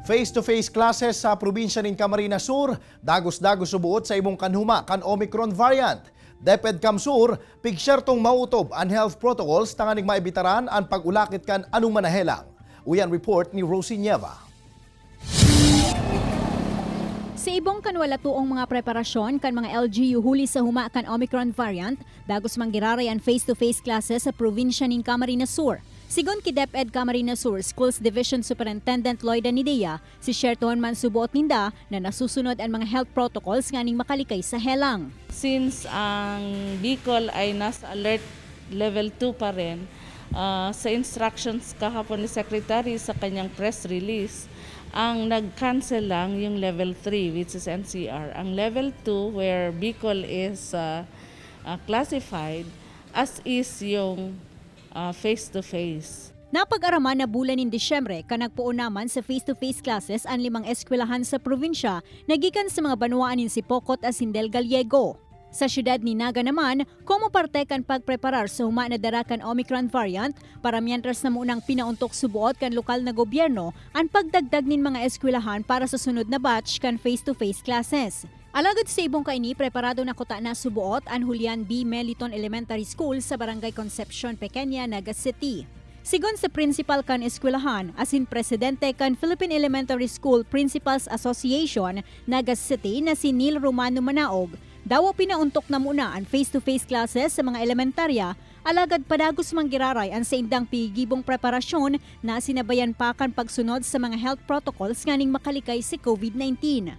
Face-to-face classes sa probinsya ng Camarines Sur, dagos-dagos subuot sa ibong kanhuma kan Omicron Variant. DepEd Sur, pigsyertong mautob ang health protocols tanganing maibitaran ang pag-ulakit kan anong manahelang. Uyan report ni Rosie Nieva. Sa ibong kanwala tuong mga preparasyon kan mga LGU huli sa huma kan Omicron Variant, dagos manggiraray ang face-to-face classes sa probinsya ng Camarines Sur. Sigon ki DepEd Camarines Sur Schools Division Superintendent Lloyd Anidea, si Sherton man subuot ninda na nasusunod ang mga health protocols nganing makalikay sa helang. Since ang Bicol ay nasa alert level 2 pa rin, sa instructions kahapon ni Secretary sa kanyang press release, ang nag-cancel lang yung level 3 which is NCR. Ang level 2 where Bicol is classified as is yung face-to-face. Napag-araman na bulan ng Disyembre ka nagpuon naman sa face-to-face classes ang 5 eskwelahan sa probinsya nagikan sa mga banwaan ng Sipocot at Sindel Gallego. Sa syudad ni Naga naman, komo parte kan pagpreparar sa huma na darakan Omicron Variant para mientras na munang pinauntok subuot kan lokal na gobyerno ang pagdagdag nin mga eskwelahan para sa sunod na batch kan face-to-face classes. Alagad sa ibong kaini, preparado na kuta na subuot ang Julian B. Meliton Elementary School sa Barangay Concepcion, Pequeña, Nagas City. Sigon sa principal kan eskwelahan, asin presidente kan Philippine Elementary School Principals Association, Nagas City na si Neil Romano Manaog, daw pinauntok na muna ang face-to-face classes sa mga elementarya, alagad padagos manggiraray ang sa indang pigibong preparasyon na sinabayan pa kan pagsunod sa mga health protocols nganing makalikay si COVID-19.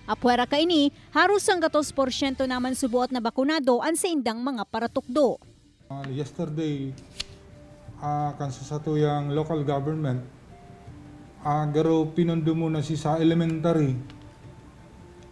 Apwera kaini, haros ang 14% naman subuot na bakunado ang sa indang mga paratukdo. Yesterday, kan sa satuyang local government, garo pinundo muna si sa elementary.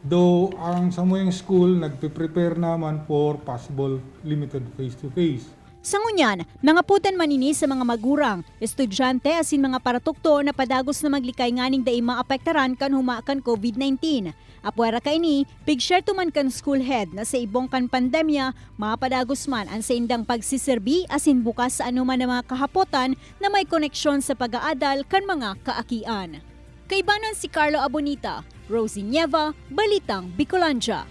Though ang samuyang school nagpe-prepare naman for possible limited face-to-face. Sa ngunyan, mga putan manini sa mga magurang, estudyante asin mga paratukto na padagos na maglikay nganing daing maapektaran kan huma kan COVID-19. Apwera kaini, pigshare man kan school head na sa ibong kan pandemya, mapadagos man ang sa indang pagsiserbi asin bukas sa anuman na mga kahapotan na may koneksyon sa pag-aadal kan mga kaakian. Kaibanan si Carlo Abonita, Rosie Nieva, Balitang Bicolandia.